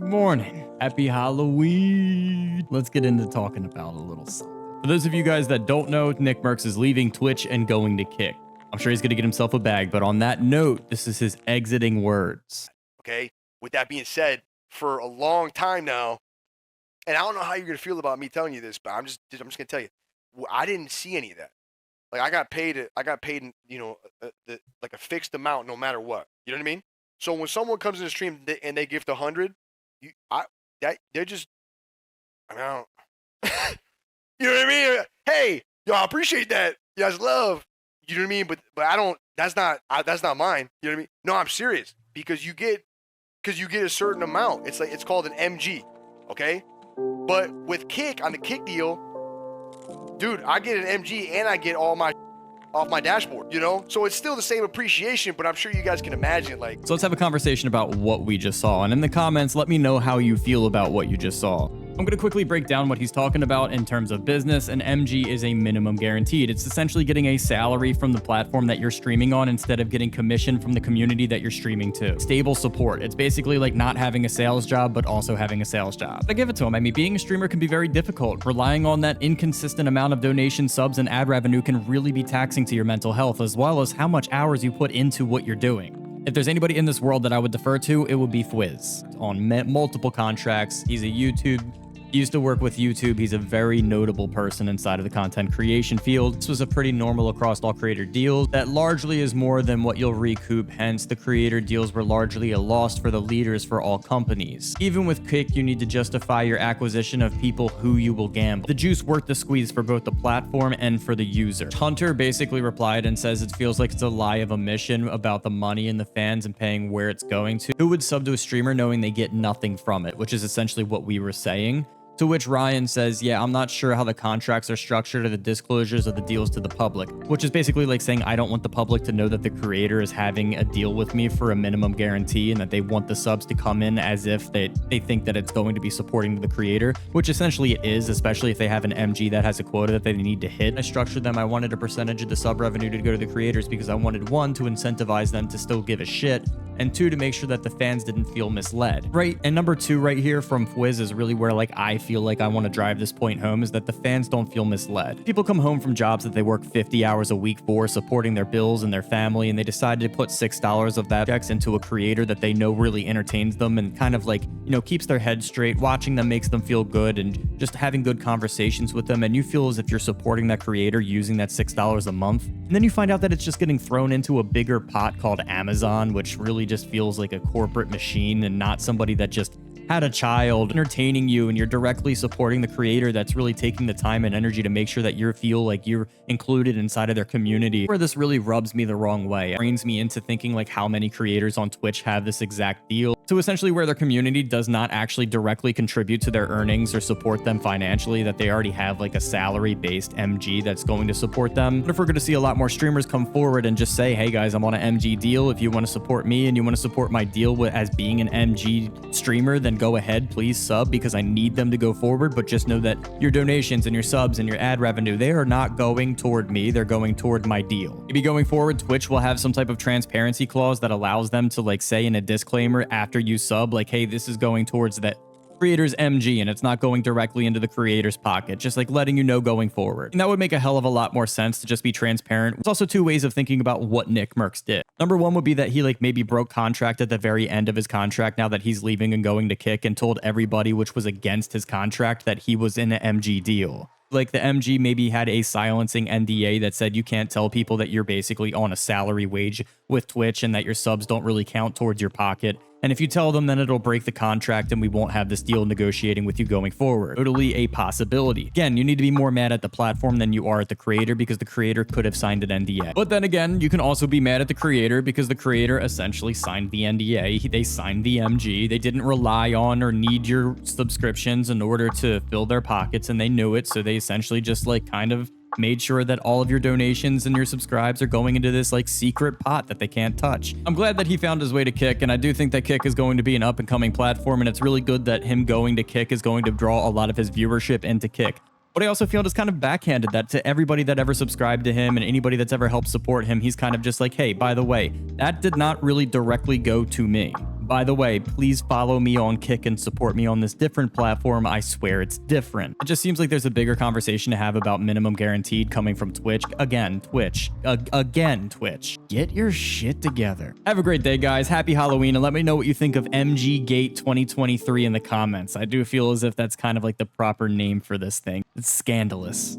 Good morning. Happy Halloween. Let's get into talking about a little something. For those of you guys that don't know, Nickmercs is leaving Twitch and going to Kick. I'm sure he's going to get himself a bag, but on that note, this is his exiting words. Okay. With that being said, for a long time now, and I don't know how you're going to feel about me telling you this, but I'm just going to tell you, I didn't see any of that. Like I got paid, like a fixed amount no matter what. You know what I mean? So when someone comes in the stream and they gift 100, they're just, I don't, you know what I mean? Hey, yo, I appreciate that. You guys love, you know what I mean? But I don't, that's not mine. You know what I mean? No, I'm serious because you get a certain amount. It's called an MG. Okay. But with Kick, on the Kick deal, dude, I get an MG and I get all my off my dashboard, you know? So it's still the same appreciation, but I'm sure you guys can imagine, like... So let's have a conversation about what we just saw. And in the comments, let me know how you feel about what you just saw. I'm going to quickly break down what he's talking about in terms of business. An MG is a minimum guaranteed. It's essentially getting a salary from the platform that you're streaming on instead of getting commission from the community that you're streaming to. Stable support. It's basically like not having a sales job, but also having a sales job. I give it to him. I mean, being a streamer can be very difficult. Relying on that inconsistent amount of donations, subs, and ad revenue can really be taxing to your mental health, as well as how much hours you put into what you're doing. If there's anybody in this world that I would defer to, it would be Fwiz. On multiple contracts, he used to work with YouTube. He's a very notable person inside of the content creation field. This was a pretty normal across all creator deals that largely is more than what you'll recoup. Hence, the creator deals were largely a loss for the leaders for all companies. Even with Kick, you need to justify your acquisition of people who you will gamble. The juice worth the squeeze for both the platform and for the user. Hunter basically replied and says it feels like it's a lie of omission about the money and the fans and paying where it's going to. Who would sub to a streamer knowing they get nothing from it, which is essentially what we were saying. To which Ryan says, yeah, I'm not sure how the contracts are structured or the disclosures of the deals to the public, which is basically like saying I don't want the public to know that the creator is having a deal with me for a minimum guarantee and that they want the subs to come in as if they think that it's going to be supporting the creator, which essentially it is, especially if they have an MG that has a quota that they need to hit. I structured them. I wanted a percentage of the sub revenue to go to the creators because I wanted, one, to incentivize them to still give a shit, and two, to make sure that the fans didn't feel misled, right? And number two right here from Fwiz is really where like I feel like I want to drive this point home, is that the fans don't feel misled. People come home from jobs that they work 50 hours a week for, supporting their bills and their family, and they decided to put $6 of that checks into a creator that they know really entertains them and kind of like, you know, keeps their head straight. Watching them makes them feel good and just having good conversations with them, and you feel as if you're supporting that creator using that $6 a month. And then you find out that it's just getting thrown into a bigger pot called Amazon, which really just feels like a corporate machine and not somebody that just had a child entertaining you, and you're directly supporting the creator that's really taking the time and energy to make sure that you feel like you're included inside of their community. Where this really rubs me the wrong way. It brings me into thinking like how many creators on Twitch have this exact deal. So essentially where their community does not actually directly contribute to their earnings or support them financially, that they already have like a salary-based MG that's going to support them. But if we're going to see a lot more streamers come forward and just say, hey guys, I'm on an MG deal. If you want to support me and you want to support my deal as being an MG streamer, then go ahead, please sub, because I need them to go forward. But just know that your donations and your subs and your ad revenue, they are not going toward me. They're going toward my deal. Maybe going forward, Twitch will have some type of transparency clause that allows them to like say in a disclaimer after you sub, like, hey, this is going towards that creator's MG and it's not going directly into the creator's pocket, just like letting you know going forward. And that would make a hell of a lot more sense to just be transparent. There's also two ways of thinking about what Nickmercs did. Number one would be that he like maybe broke contract at the very end of his contract now that he's leaving and going to Kick, and told everybody, which was against his contract, that he was in an MG deal. Like the MG maybe had a silencing NDA that said you can't tell people that you're basically on a salary wage with Twitch and that your subs don't really count towards your pocket. And if you tell them, then it'll break the contract and we won't have this deal negotiating with you going forward. Totally a possibility. Again, you need to be more mad at the platform than you are at the creator, because the creator could have signed an NDA. But then again, you can also be mad at the creator because the creator essentially signed the NDA. They signed the MG. They didn't rely on or need your subscriptions in order to fill their pockets, and they knew it. So they essentially just like kind of made sure that all of your donations and your subscribes are going into this like secret pot that they can't touch. I'm glad that he found his way to Kick, and I do think that Kick is going to be an up and coming platform, and it's really good that him going to Kick is going to draw a lot of his viewership into Kick. But I also feel just kind of backhanded that to everybody that ever subscribed to him and anybody that's ever helped support him, he's kind of just like, hey, by the way, that did not really directly go to me. By the way, please follow me on Kick and support me on this different platform. I swear it's different. It just seems like there's a bigger conversation to have about minimum guaranteed coming from Twitch. Again, Twitch. Again, Twitch. Get your shit together. Have a great day, guys. Happy Halloween, and let me know what you think of MG Gate 2023 in the comments. I do feel as if that's kind of like the proper name for this thing. It's scandalous.